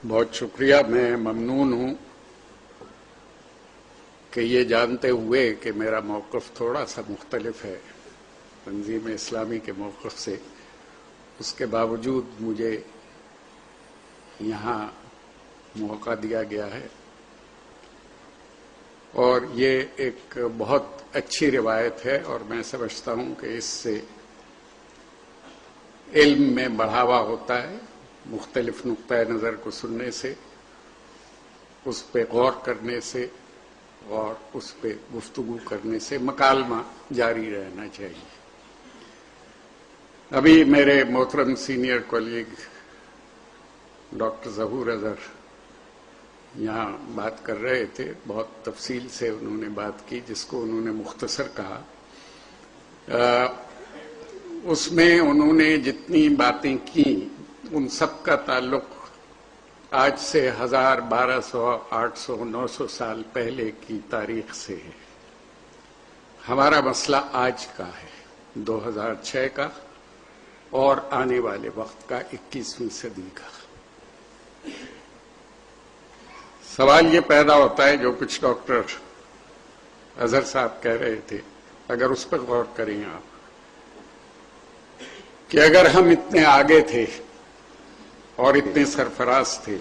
بہت شکریہ. میں ممنون ہوں کہ یہ جانتے ہوئے کہ میرا موقف تھوڑا سا مختلف ہے تنظیم اسلامی کے موقف سے، اس کے باوجود مجھے یہاں موقع دیا گیا ہے، اور یہ ایک بہت اچھی روایت ہے، اور میں سمجھتا ہوں کہ اس سے علم میں بڑھاوا ہوتا ہے. مختلف نقطۂ نظر کو سننے سے، اس پہ غور کرنے سے اور اس پہ گفتگو کرنے سے مکالمہ جاری رہنا چاہیے. ابھی میرے محترم سینئر کولیگ ڈاکٹر ظہور اظہر یہاں بات کر رہے تھے، بہت تفصیل سے انہوں نے بات کی، جس کو انہوں نے مختصر کہا. اس میں انہوں نے جتنی باتیں کی ان سب کا تعلق آج سے 1000، 1200، 800، 900 سال پہلے کی تاریخ سے ہے. ہمارا مسئلہ آج کا ہے، 2006 کا اور آنے والے وقت کا، 21ویں صدی کا. سوال یہ پیدا ہوتا ہے، جو کچھ ڈاکٹر اظہر صاحب کہہ رہے تھے، اگر اس پر غور کریں آپ، کہ اگر ہم اتنے آگے تھے اور اتنے سرفراز تھے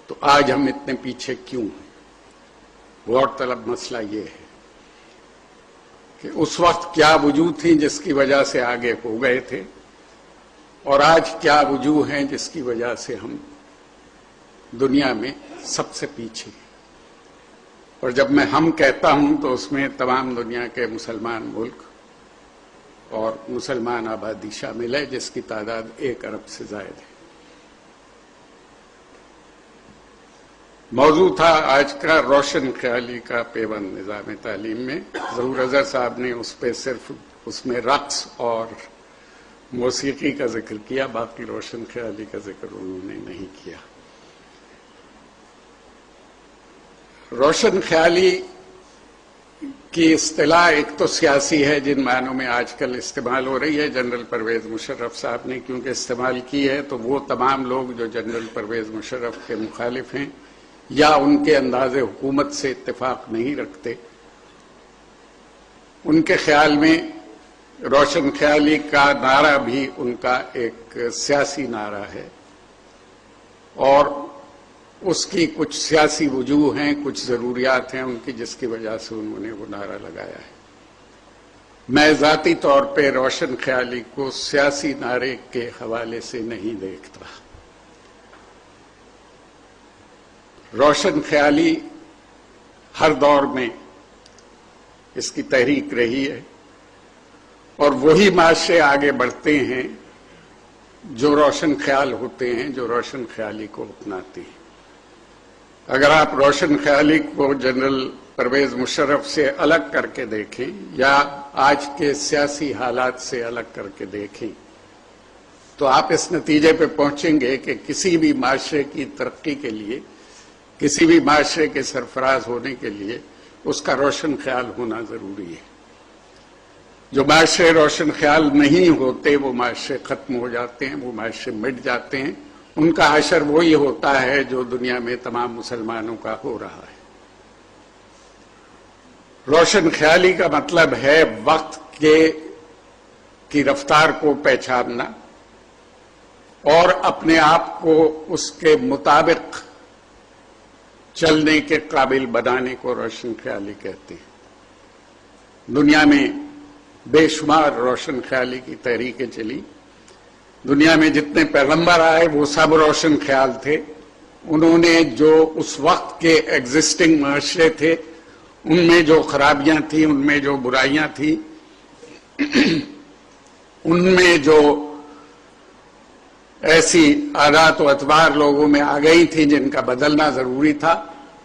تو آج ہم اتنے پیچھے کیوں ہیں؟ غور طلب مسئلہ یہ ہے کہ اس وقت کیا وجوہ تھی جس کی وجہ سے آگے ہو گئے تھے، اور آج کیا وجوہ ہیں جس کی وجہ سے ہم دنیا میں سب سے پیچھے ہیں. اور جب میں ہم کہتا ہوں تو اس میں تمام دنیا کے مسلمان ملک اور مسلمان آبادی شامل ہے، جس کی تعداد 1 ارب سے زائد ہے. موضوع تھا آج کا روشن خیالی کا پیوند نظام تعلیم میں. ظہور اظہر صاحب نے اس پہ صرف اس میں رقص اور موسیقی کا ذکر کیا، باقی روشن خیالی کا ذکر انہوں نے نہیں کیا. روشن خیالی کی اصطلاح ایک تو سیاسی ہے، جن معنوں میں آج کل استعمال ہو رہی ہے. جنرل پرویز مشرف صاحب نے کیونکہ استعمال کی ہے، تو وہ تمام لوگ جو جنرل پرویز مشرف کے مخالف ہیں یا ان کے انداز حکومت سے اتفاق نہیں رکھتے، ان کے خیال میں روشن خیالی کا نعرہ بھی ان کا ایک سیاسی نعرہ ہے، اور اس کی کچھ سیاسی وجوہ ہیں، کچھ ضروریات ہیں ان کی، جس کی وجہ سے انہوں نے وہ نعرہ لگایا ہے. میں ذاتی طور پہ روشن خیالی کو سیاسی نعرے کے حوالے سے نہیں دیکھتا. روشن خیالی ہر دور میں اس کی تحریک رہی ہے، اور وہی معاشرے آگے بڑھتے ہیں جو روشن خیال ہوتے ہیں، جو روشن خیالی کو اپناتے ہیں. اگر آپ روشن خیالی کو جنرل پرویز مشرف سے الگ کر کے دیکھیں یا آج کے سیاسی حالات سے الگ کر کے دیکھیں، تو آپ اس نتیجے پہ پہنچیں گے کہ کسی بھی معاشرے کی ترقی کے لیے، کسی بھی معاشرے کے سرفراز ہونے کے لیے اس کا روشن خیال ہونا ضروری ہے. جو معاشرے روشن خیال نہیں ہوتے وہ معاشرے ختم ہو جاتے ہیں، وہ معاشرے مٹ جاتے ہیں. ان کا حشر وہی ہوتا ہے جو دنیا میں تمام مسلمانوں کا ہو رہا ہے. روشن خیالی کا مطلب ہے وقت کی رفتار کو پہچاننا اور اپنے آپ کو اس کے مطابق چلنے کے قابل بنانے کو روشن خیالی کہتے ہیں. دنیا میں بے شمار روشن خیالی کی تحریکیں چلی. دنیا میں جتنے پیغمبر آئے وہ سب روشن خیال تھے. انہوں نے جو اس وقت کے ایگزسٹنگ معاشرے تھے ان میں جو خرابیاں تھیں، ان میں جو برائیاں تھیں، ان میں جو ایسی عادات و اطوار لوگوں میں آ گئی تھی جن کا بدلنا ضروری تھا،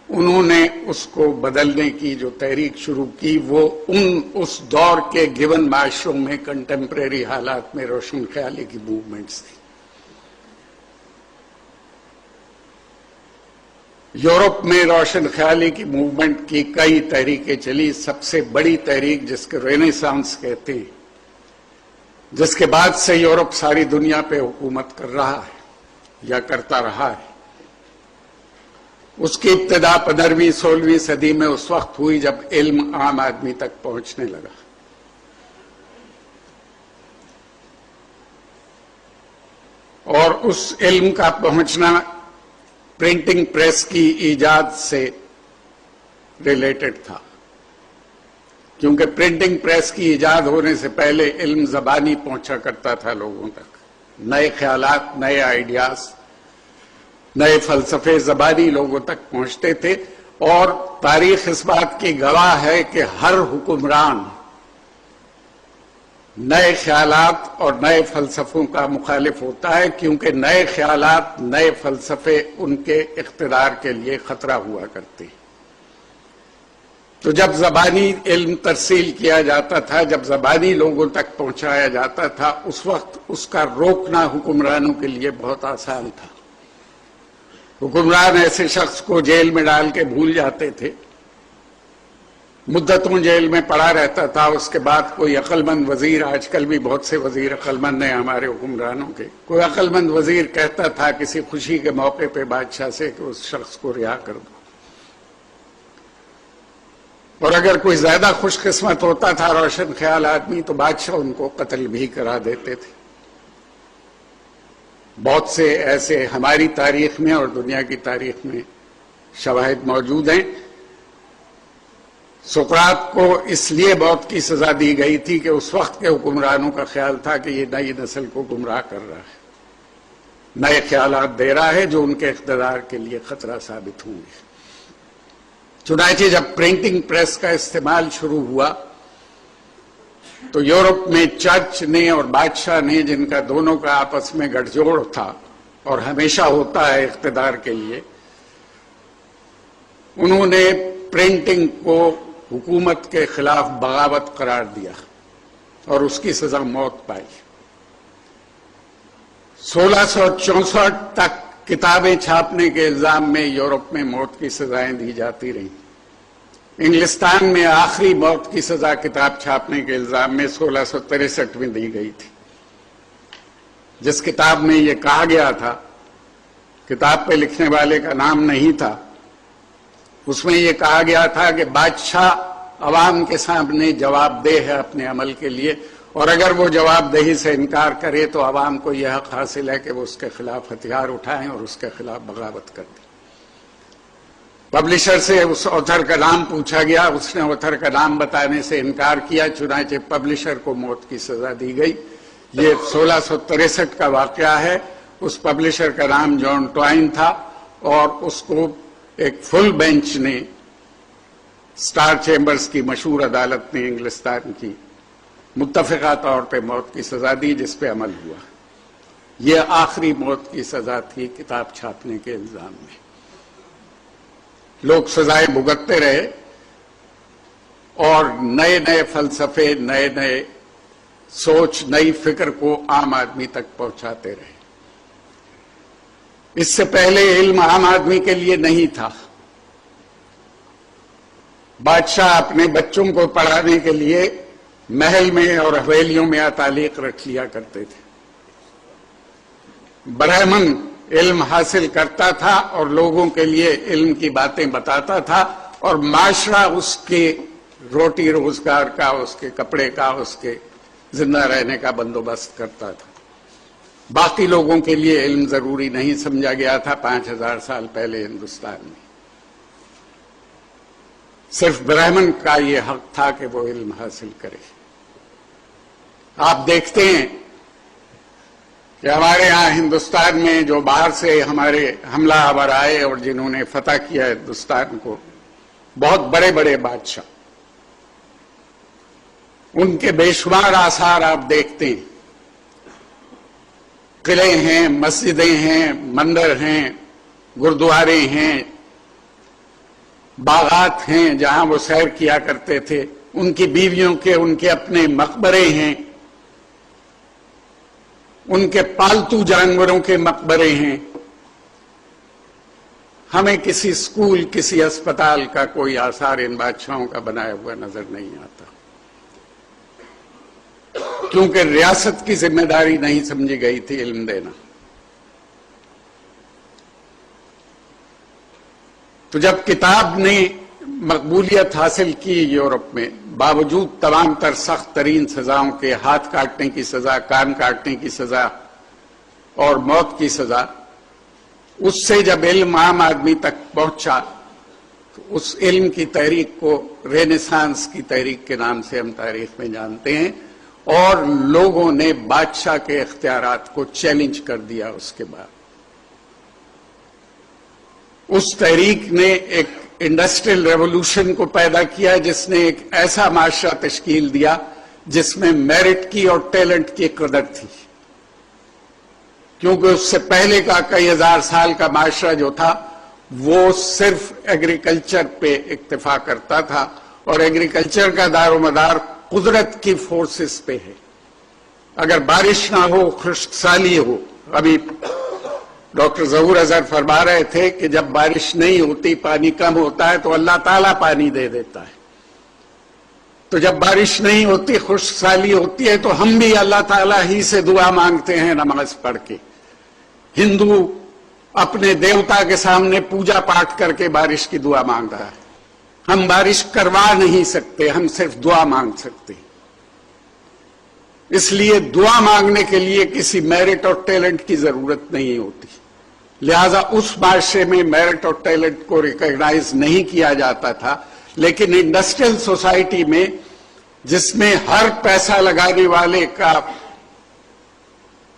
انہوں نے اس کو بدلنے کی جو تحریک شروع کی وہ اس دور کے گیون معاشروں میں کنٹمپریری حالات میں روشن خیالی کی موومنٹس تھی. یورپ میں روشن خیالی کی موومنٹ کی کئی تحریکیں چلی. سب سے بڑی تحریک جس کے رینیسانس کہتے ہیں، جس کے بعد سے یورپ ساری دنیا پہ حکومت کر رہا ہے یا کرتا رہا ہے، اس کی ابتدا 15ویں-16ویں صدی میں اس وقت ہوئی جب علم عام آدمی تک پہنچنے لگا. اور اس علم کا پہنچنا پرنٹنگ پریس کی ایجاد سے ریلیٹڈ تھا، کیونکہ پرنٹنگ پریس کی ایجاد ہونے سے پہلے علم زبانی پہنچا کرتا تھا لوگوں تک. نئے خیالات، نئے آئیڈیاز، نئے فلسفے زبانی لوگوں تک پہنچتے تھے. اور تاریخ اس بات کی گواہ ہے کہ ہر حکمران نئے خیالات اور نئے فلسفوں کا مخالف ہوتا ہے، کیونکہ نئے خیالات، نئے فلسفے ان کے اقتدار کے لیے خطرہ ہوا کرتے ہیں. تو جب زبانی علم ترسیل کیا جاتا تھا، جب زبانی لوگوں تک پہنچایا جاتا تھا، اس وقت اس کا روکنا حکمرانوں کے لیے بہت آسان تھا. حکمران ایسے شخص کو جیل میں ڈال کے بھول جاتے تھے، مدتوں جیل میں پڑا رہتا تھا. اس کے بعد کوئی عقل مند وزیر، آج کل بھی بہت سے وزیر عقل مند ہیں ہمارے حکمرانوں کے، کوئی عقل مند وزیر کہتا تھا کسی خوشی کے موقع پہ بادشاہ سے کہ اس شخص کو رہا کر دو. اور اگر کوئی زیادہ خوش قسمت ہوتا تھا روشن خیال آدمی تو بادشاہ ان کو قتل بھی کرا دیتے تھے. بہت سے ایسے ہماری تاریخ میں اور دنیا کی تاریخ میں شواہد موجود ہیں. سقراط کو اس لیے موت کی سزا دی گئی تھی کہ اس وقت کے حکمرانوں کا خیال تھا کہ یہ نئی نسل کو گمراہ کر رہا ہے، نئے خیالات دے رہا ہے جو ان کے اقتدار کے لیے خطرہ ثابت ہوں گے. چنانچہ جب پرنٹنگ پریس کا استعمال شروع ہوا تو یورپ میں چرچ نے اور بادشاہ نے، جن کا دونوں کا آپس میں گٹھ جوڑ تھا اور ہمیشہ ہوتا ہے اقتدار کے لیے، انہوں نے پرنٹنگ کو حکومت کے خلاف بغاوت قرار دیا اور اس کی سزا موت پائی. 1664 تک کتابیں چھاپنے کے الزام میں یورپ میں موت کی سزائیں دی جاتی رہیں. انگلستان میں آخری موت کی سزا کتاب چھاپنے کے الزام میں 1663 میں دی گئی تھی. جس کتاب میں یہ کہا گیا تھا، کتاب پہ لکھنے والے کا نام نہیں تھا، اس میں یہ کہا گیا تھا کہ بادشاہ عوام کے سامنے جواب دہ ہے اپنے عمل کے لیے، اور اگر وہ جواب دہی سے انکار کرے تو عوام کو یہ حق حاصل ہے کہ وہ اس کے خلاف ہتھیار اٹھائیں اور اس کے خلاف بغاوت کر دیں. پبلشر سے اس آتھر کا نام پوچھا گیا، اس نے آتھر کا نام بتانے سے انکار کیا، چنانچہ پبلشر کو موت کی سزا دی گئی. یہ 1663 کا واقعہ ہے. اس پبلشر کا نام جان ٹوائن تھا اور اس کو ایک فل بینچ نے، سٹار چیمبرز کی مشہور عدالت نے انگلستان کی، متفقہ طور پہ موت کی سزا دی، جس پہ عمل ہوا. یہ آخری موت کی سزا تھی کتاب چھاپنے کے الزام میں. لوگ سزائیں بھگتتے رہے اور نئے نئے فلسفے، نئے نئے سوچ، نئی فکر کو عام آدمی تک پہنچاتے رہے. اس سے پہلے علم عام آدمی کے لیے نہیں تھا. بادشاہ اپنے بچوں کو پڑھانے کے لیے محل میں اور حویلیوں میں اتالیق رکھ لیا کرتے تھے. برہمن علم حاصل کرتا تھا اور لوگوں کے لیے علم کی باتیں بتاتا تھا، اور معاشرہ اس کے روٹی روزگار کا، اس کے کپڑے کا، اس کے زندہ رہنے کا بندوبست کرتا تھا. باقی لوگوں کے لیے علم ضروری نہیں سمجھا گیا تھا 5000 سال پہلے ہندوستان میں. صرف برہمن کا یہ حق تھا کہ وہ علم حاصل کرے. آپ دیکھتے ہیں کہ ہمارے ہاں ہندوستان میں جو باہر سے ہمارے حملہ آور آئے اور جنہوں نے فتح کیا ہندوستان کو، بہت بڑے بڑے بادشاہ، ان کے بے شمار آثار آپ دیکھتے ہیں. قلعے ہیں، مسجدیں ہیں، مندر ہیں، گردوارے ہیں، باغات ہیں جہاں وہ سیر کیا کرتے تھے. ان کی بیویوں کے، ان کے اپنے مقبرے ہیں، ان کے پالتو جانوروں کے مقبرے ہیں. ہمیں کسی اسکول، کسی اسپتال کا کوئی آثار ان بادشاہوں کا بنایا ہوا نظر نہیں آتا، کیونکہ ریاست کی ذمہ داری نہیں سمجھی گئی تھی علم دینا. تو جب کتاب نے مقبولیت حاصل کی یورپ میں، باوجود تمام تر سخت ترین سزاؤں کے، ہاتھ کاٹنے کی سزا، کان کاٹنے کی سزا اور موت کی سزا، اس سے جب علم عام آدمی تک پہنچا تو اس علم کی تحریک کو رینیسانس کی تحریک کے نام سے ہم تاریخ میں جانتے ہیں، اور لوگوں نے بادشاہ کے اختیارات کو چیلنج کر دیا۔ اس کے بعد اس تحریک نے ایک انڈسٹریل ریولوشن کو پیدا کیا جس نے ایک ایسا معاشرہ تشکیل دیا جس میں میرٹ کی اور ٹیلنٹ کی قدر تھی، کیونکہ اس سے پہلے کا کئی ہزار سال کا معاشرہ جو تھا وہ صرف ایگریکلچر پہ اکتفا کرتا تھا، اور ایگریکلچر کا دار و مدار قدرت کی فورسز پہ ہے۔ اگر بارش نہ ہو، خشک سالی ہو، ابھی ڈاکٹر ظہور اظہر فرما رہے تھے کہ جب بارش نہیں ہوتی، پانی کم ہوتا ہے تو اللہ تعالیٰ پانی دے دیتا ہے، تو جب بارش نہیں ہوتی، خشک سالی ہوتی ہے، تو ہم بھی اللہ تعالیٰ ہی سے دعا مانگتے ہیں نماز پڑھ کے۔ ہندو اپنے دیوتا کے سامنے پوجا پاٹ کر کے بارش کی دعا مانگ رہا ہے۔ ہم بارش کروا نہیں سکتے، ہم صرف دعا مانگ سکتے ہیں۔ اس لیے دعا مانگنے کے لیے کسی میرٹ اور ٹیلنٹ کی ضرورت نہیں ہوتی، لہذا اس معاشرے میں میرٹ اور ٹیلنٹ کو ریکگنائز نہیں کیا جاتا تھا۔ لیکن انڈسٹریل سوسائٹی میں، جس میں ہر پیسہ لگانے والے کا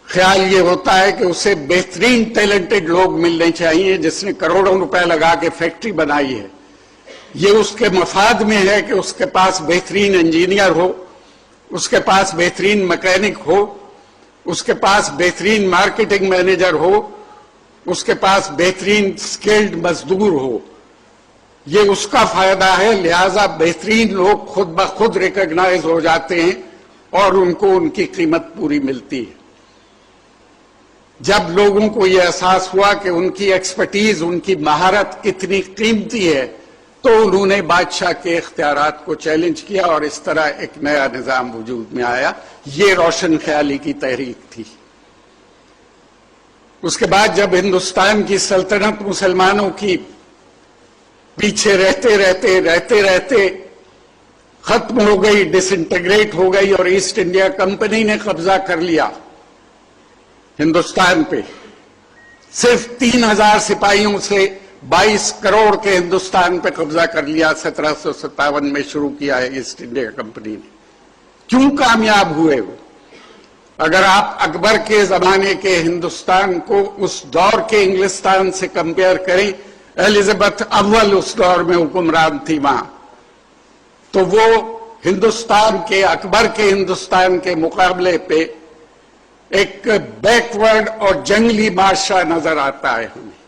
خیال یہ ہوتا ہے کہ اسے بہترین ٹیلنٹڈ لوگ ملنے چاہیے، جس نے کروڑوں روپے لگا کے فیکٹری بنائی ہے، یہ اس کے مفاد میں ہے کہ اس کے پاس بہترین انجینئر ہو، اس کے پاس بہترین میکینک ہو، اس کے پاس بہترین مارکیٹنگ مینیجر ہو، اس کے پاس بہترین سکلڈ مزدور ہو، یہ اس کا فائدہ ہے۔ لہذا بہترین لوگ خود بخود ریکگنائز ہو جاتے ہیں اور ان کو ان کی قیمت پوری ملتی ہے۔ جب لوگوں کو یہ احساس ہوا کہ ان کی ایکسپرٹیز، ان کی مہارت کتنی قیمتی ہے، تو انہوں نے بادشاہ کے اختیارات کو چیلنج کیا، اور اس طرح ایک نیا نظام وجود میں آیا۔ یہ روشن خیالی کی تحریک تھی۔ اس کے بعد جب ہندوستان کی سلطنت مسلمانوں کی پیچھے رہتے رہتے ختم ہو گئی، ڈس انٹیگریٹ ہو گئی، اور ایسٹ انڈیا کمپنی نے قبضہ کر لیا ہندوستان پہ، صرف 3000 سپاہیوں سے 22 کروڑ کے ہندوستان پہ قبضہ کر لیا۔ 1757 میں شروع کیا ہے ایسٹ انڈیا کمپنی نے۔ کیوں کامیاب ہوئے وہ؟ اگر آپ اکبر کے زمانے کے ہندوستان کو اس دور کے انگلستان سے کمپیئر کریں، ایلزابتھ اول اس دور میں حکمران تھی وہاں، تو وہ ہندوستان کے، اکبر کے ہندوستان کے مقابلے پہ ایک بیکورڈ اور جنگلی معاشرہ نظر آتا ہے ہمیں۔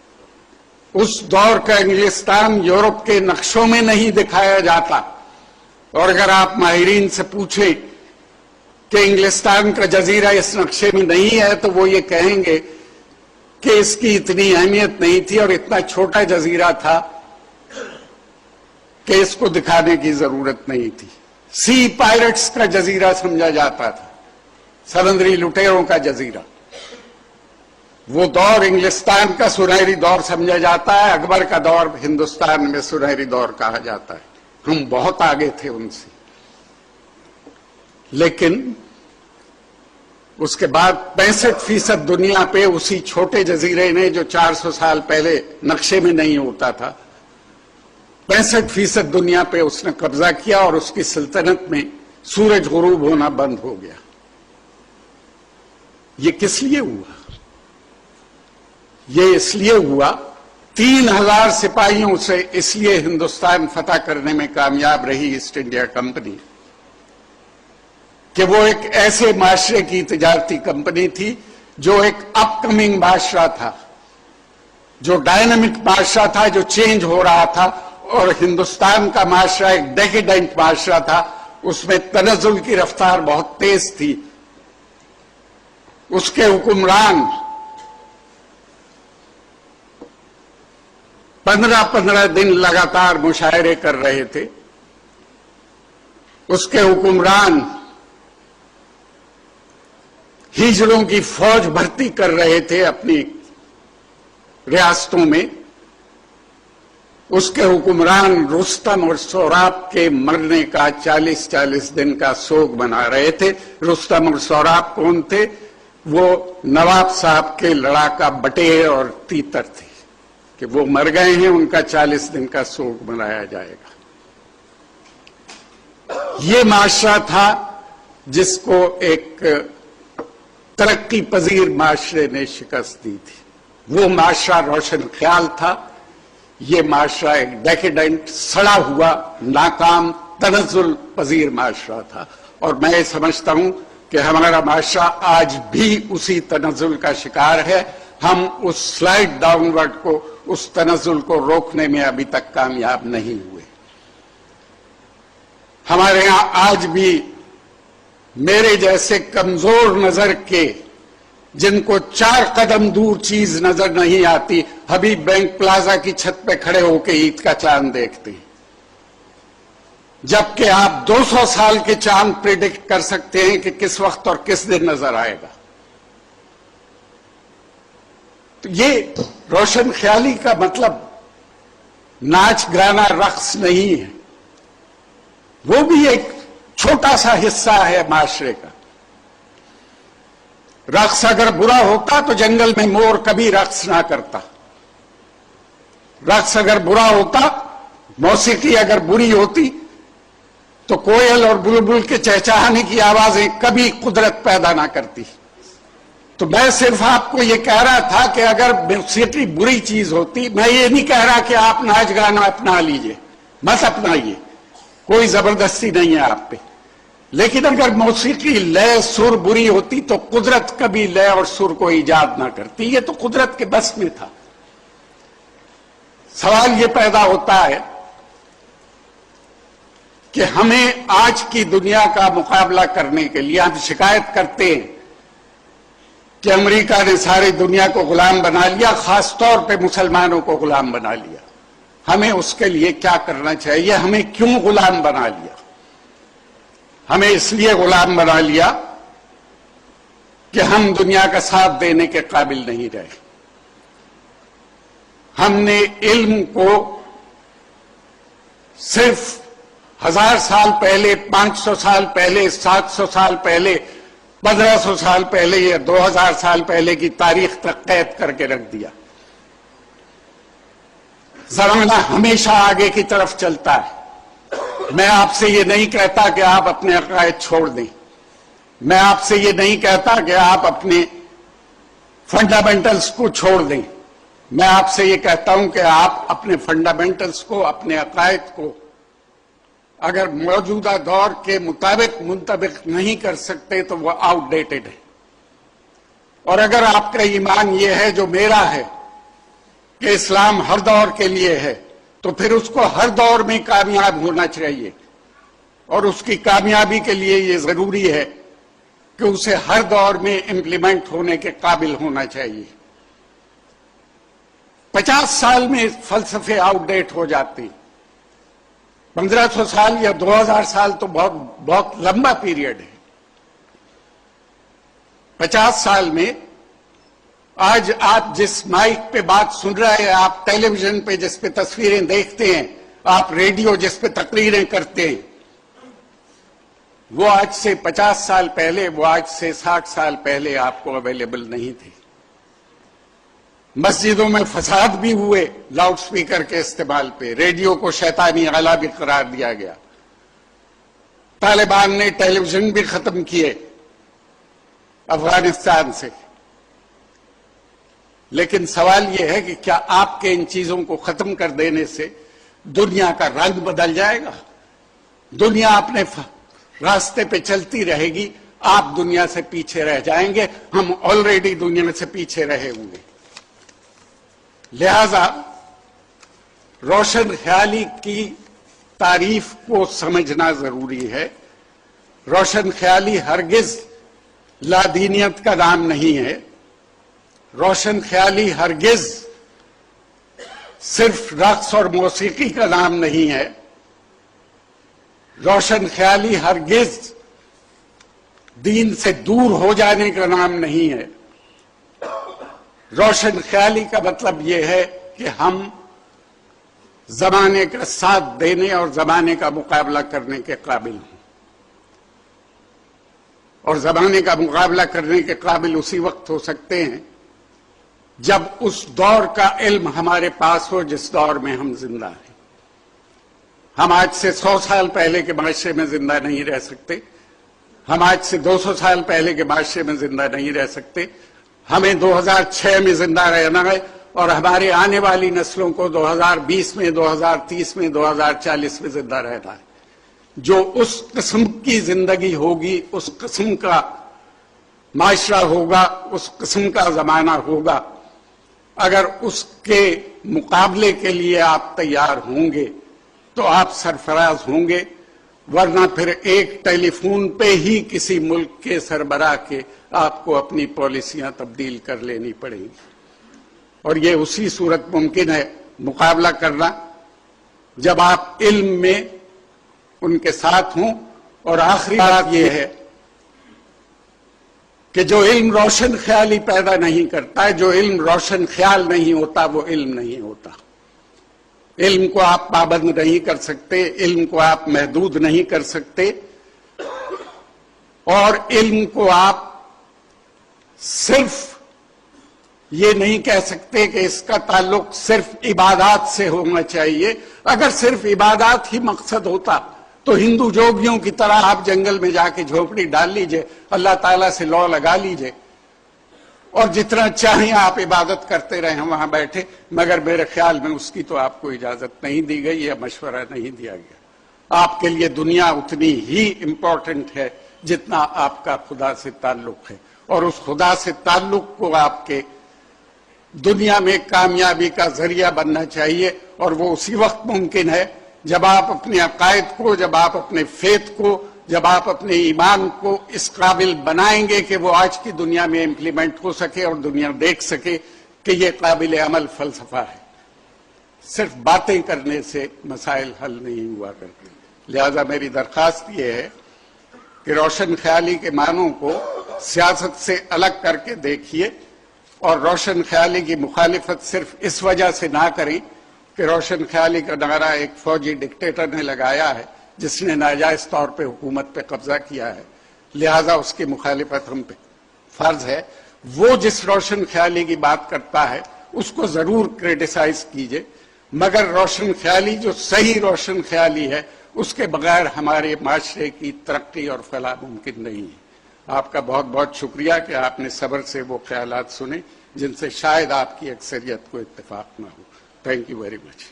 اس دور کا انگلستان یورپ کے نقشوں میں نہیں دکھایا جاتا، اور اگر آپ ماہرین سے پوچھیں کہ انگلستان کا جزیرہ اس نقشے میں نہیں ہے، تو وہ یہ کہیں گے کہ اس کی اتنی اہمیت نہیں تھی، اور اتنا چھوٹا جزیرہ تھا کہ اس کو دکھانے کی ضرورت نہیں تھی۔ سی پائرٹس کا جزیرہ سمجھا جاتا تھا، سمندری لٹیروں کا جزیرہ۔ وہ دور انگلستان کا سنہری دور سمجھا جاتا ہے، اکبر کا دور ہندوستان میں سنہری دور کہا جاتا ہے۔ ہم بہت آگے تھے ان سے، لیکن اس کے بعد 65% دنیا پہ اسی چھوٹے جزیرے نے، جو 400 سال پہلے نقشے میں نہیں ہوتا تھا، 65% دنیا پہ اس نے قبضہ کیا، اور اس کی سلطنت میں سورج غروب ہونا بند ہو گیا۔ یہ کس لیے ہوا؟ یہ اس لیے ہوا، 3000 سپاہیوں سے اس لیے ہندوستان فتح کرنے میں کامیاب رہی ایسٹ انڈیا کمپنی کہ وہ ایک ایسے معاشرے کی تجارتی کمپنی تھی جو ایک اپ کمنگ معاشرہ تھا، جو ڈائنامک معاشرہ تھا، جو چینج ہو رہا تھا، اور ہندوستان کا معاشرہ ایک ڈیکیڈنٹ معاشرہ تھا، اس میں تنزل کی رفتار بہت تیز تھی۔ اس کے حکمران 15 دن لگاتار مشاعرے کر رہے تھے، اس کے حکمران ہجڑوں کی فوج بھرتی کر رہے تھے اپنی ریاستوں میں، اس کے حکمران رستم اور سوراب کے مرنے کا 40 دن کا سوگ منا رہے تھے۔ رستم اور سوراب کون تھے؟ وہ نواب صاحب کے لڑاکا بٹیر اور تیتر تھے کہ وہ مر گئے ہیں، ان کا 40 دن کا سوگ منایا جائے گا۔ یہ معاشرہ تھا جس کو ایک ترقی پذیر معاشرے نے شکست دی تھی۔ وہ معاشرہ روشن خیال تھا، یہ معاشرہ ایک ڈیکیڈنٹ، سڑا ہوا، ناکام، تنزل پذیر معاشرہ تھا، اور میں سمجھتا ہوں کہ ہمارا معاشرہ آج بھی اسی تنزل کا شکار ہے۔ ہم اس سلائڈ ڈاؤن ورڈ کو، اس تنزل کو روکنے میں ابھی تک کامیاب نہیں ہوئے۔ ہمارے ہاں آج بھی میرے جیسے کمزور نظر کے، جن کو 4 قدم دور چیز نظر نہیں آتی، حبیب بینک پلازا کی چھت پہ کھڑے ہو کے عید کا چاند دیکھتے ہیں، جبکہ آپ 200 سال کے چاند پریڈکٹ کر سکتے ہیں کہ کس وقت اور کس دن نظر آئے گا۔ تو یہ روشن خیالی کا مطلب ناچ گانا رقص نہیں ہے، وہ بھی ایک چھوٹا سا حصہ ہے معاشرے کا۔ رقص اگر برا ہوتا تو جنگل میں مور کبھی رقص نہ کرتا۔ رقص اگر برا ہوتا، موسیقی اگر بری ہوتی تو کوئل اور بلبل کے چہچہانے کی آوازیں کبھی قدرت پیدا نہ کرتی۔ تو میں صرف آپ کو یہ کہہ رہا تھا کہ اگر موسیقی بری چیز ہوتی، میں یہ نہیں کہہ رہا کہ آپ ناچ گانا اپنا لیجئے، مت اپنائیے، کوئی زبردستی نہیں ہے آپ پہ، لیکن اگر موسیقی لے سر بری ہوتی تو قدرت کبھی لے اور سر کو ایجاد نہ کرتی۔ یہ تو قدرت کے بس میں تھا۔ سوال یہ پیدا ہوتا ہے کہ ہمیں آج کی دنیا کا مقابلہ کرنے کے لیے، ہم شکایت کرتے ہیں کہ امریکہ نے ساری دنیا کو غلام بنا لیا، خاص طور پہ مسلمانوں کو غلام بنا لیا۔ ہمیں اس کے لیے کیا کرنا چاہیے؟ ہمیں کیوں غلام بنا لیا؟ ہمیں اس لیے غلام بنا لیا کہ ہم دنیا کا ساتھ دینے کے قابل نہیں رہے۔ ہم نے علم کو صرف 1000 سال پہلے، 500 سال پہلے، 700 سال پہلے، 1500 سال پہلے یا 2000 سال پہلے کی تاریخ تک قید کر کے رکھ دیا۔ زمانہ ہمیشہ آگے کی طرف چلتا ہے۔ میں آپ سے یہ نہیں کہتا کہ آپ اپنے عقائد چھوڑ دیں، میں آپ سے یہ نہیں کہتا کہ آپ اپنے فنڈامنٹلز کو چھوڑ دیں، میں آپ سے یہ کہتا ہوں کہ آپ اپنے فنڈامنٹلز کو، اپنے عقائد کو اگر موجودہ دور کے مطابق منطبق نہیں کر سکتے تو وہ آؤٹ ڈیٹڈ ہے۔ اور اگر آپ کا ایمان یہ ہے جو میرا ہے کہ اسلام ہر دور کے لیے ہے، تو پھر اس کو ہر دور میں کامیاب ہونا چاہیے، اور اس کی کامیابی کے لیے یہ ضروری ہے کہ اسے ہر دور میں امپلیمنٹ ہونے کے قابل ہونا چاہیے۔ 50 سال میں فلسفے آؤٹ ڈیٹ ہو جاتے ہیں، 1500 سال یا 2000 سال تو بہت لمبا پیریڈ ہے۔ 50 سال میں آج آپ جس مائک پہ بات سن رہے ہیں، آپ ٹیلی ویژن پہ جس پہ تصویریں دیکھتے ہیں، آپ ریڈیو جس پہ تقریریں کرتے ہیں، وہ آج سے 50 سال پہلے، وہ آج سے 60 سال پہلے آپ کو اویلیبل نہیں تھے۔ مسجدوں میں فساد بھی ہوئے لاؤڈ سپیکر کے استعمال پہ، ریڈیو کو شیطانی آلہ بھی قرار دیا گیا، طالبان نے ٹیلی ویژن بھی ختم کیے افغانستان سے۔ لیکن سوال یہ ہے کہ کیا آپ کے ان چیزوں کو ختم کر دینے سے دنیا کا رنگ بدل جائے گا؟ دنیا اپنے راستے پہ چلتی رہے گی، آپ دنیا سے پیچھے رہ جائیں گے، ہم آلریڈی دنیا سے پیچھے رہے ہوں گے۔ لہذا روشن خیالی کی تعریف کو سمجھنا ضروری ہے۔ روشن خیالی ہرگز لادینیت کا نام نہیں ہے، روشن خیالی ہرگز صرف رقص اور موسیقی کا نام نہیں ہے، روشن خیالی ہرگز دین سے دور ہو جانے کا نام نہیں ہے۔ روشن خیالی کا مطلب یہ ہے کہ ہم زمانے کا ساتھ دینے اور زمانے کا مقابلہ کرنے کے قابل ہوں. اور زمانے کا مقابلہ کرنے کے قابل اسی وقت ہو سکتے ہیں جب اس دور کا علم ہمارے پاس ہو جس دور میں ہم زندہ ہیں. ہم آج سے 100 سال پہلے کے معاشرے میں زندہ نہیں رہ سکتے. ہم آج سے 200 سال پہلے کے معاشرے میں زندہ نہیں رہ سکتے. ہمیں 2006 میں زندہ رہنا ہے اور ہمارے آنے والی نسلوں کو 2020 میں، 2030 میں، 2040 میں زندہ رہنا ہے. جو اس قسم کی زندگی ہوگی، اس قسم کا معاشرہ ہوگا، اس قسم کا زمانہ ہوگا، اگر اس کے مقابلے کے لیے آپ تیار ہوں گے تو آپ سرفراز ہوں گے، ورنہ پھر ایک ٹیلی فون پہ ہی کسی ملک کے سربراہ کے آپ کو اپنی پالیسیاں تبدیل کر لینی پڑیں گی. اور یہ اسی صورت ممکن ہے مقابلہ کرنا جب آپ علم میں ان کے ساتھ ہوں. اور آخری بات یہ ہے کہ جو علم روشن خیالی پیدا نہیں کرتا ہے، جو علم روشن خیال نہیں ہوتا، وہ علم نہیں ہوتا. علم کو آپ پابند نہیں کر سکتے، علم کو آپ محدود نہیں کر سکتے، اور علم کو آپ صرف یہ نہیں کہہ سکتے کہ اس کا تعلق صرف عبادات سے ہونا چاہیے. اگر صرف عبادات ہی مقصد ہوتا تو ہندو جوگیوں کی طرح آپ جنگل میں جا کے جھونپڑی ڈال لیجئے، اللہ تعالیٰ سے لو لگا لیجئے اور جتنا چاہیں آپ عبادت کرتے رہیں وہاں بیٹھے. مگر میرے خیال میں اس کی تو آپ کو اجازت نہیں دی گئی یا مشورہ نہیں دیا گیا. آپ کے لیے دنیا اتنی ہی امپورٹنٹ ہے جتنا آپ کا خدا سے تعلق ہے، اور اس خدا سے تعلق کو آپ کے دنیا میں کامیابی کا ذریعہ بننا چاہیے. اور وہ اسی وقت ممکن ہے جب آپ اپنے عقائد کو، جب آپ اپنے فیتھ کو، جب آپ اپنے ایمان کو اس قابل بنائیں گے کہ وہ آج کی دنیا میں امپلیمنٹ ہو سکے اور دنیا دیکھ سکے کہ یہ قابل عمل فلسفہ ہے. صرف باتیں کرنے سے مسائل حل نہیں ہوا کرتے. لہذا میری درخواست یہ ہے کہ روشن خیالی کے معنوں کو سیاست سے الگ کر کے دیکھیے، اور روشن خیالی کی مخالفت صرف اس وجہ سے نہ کریں کہ روشن خیالی کا نعرہ ایک فوجی ڈکٹیٹر نے لگایا ہے جس نے ناجائز طور پہ حکومت پہ قبضہ کیا ہے، لہذا اس کی مخالفت ہم پہ فرض ہے. وہ جس روشن خیالی کی بات کرتا ہے اس کو ضرور کریٹیسائز کیجئے، مگر روشن خیالی جو صحیح روشن خیالی ہے اس کے بغیر ہمارے معاشرے کی ترقی اور فلاح ممکن نہیں ہے. آپ کا بہت بہت شکریہ کہ آپ نے صبر سے وہ خیالات سنے جن سے شاید آپ کی اکثریت کو اتفاق نہ ہو. Thank you very much.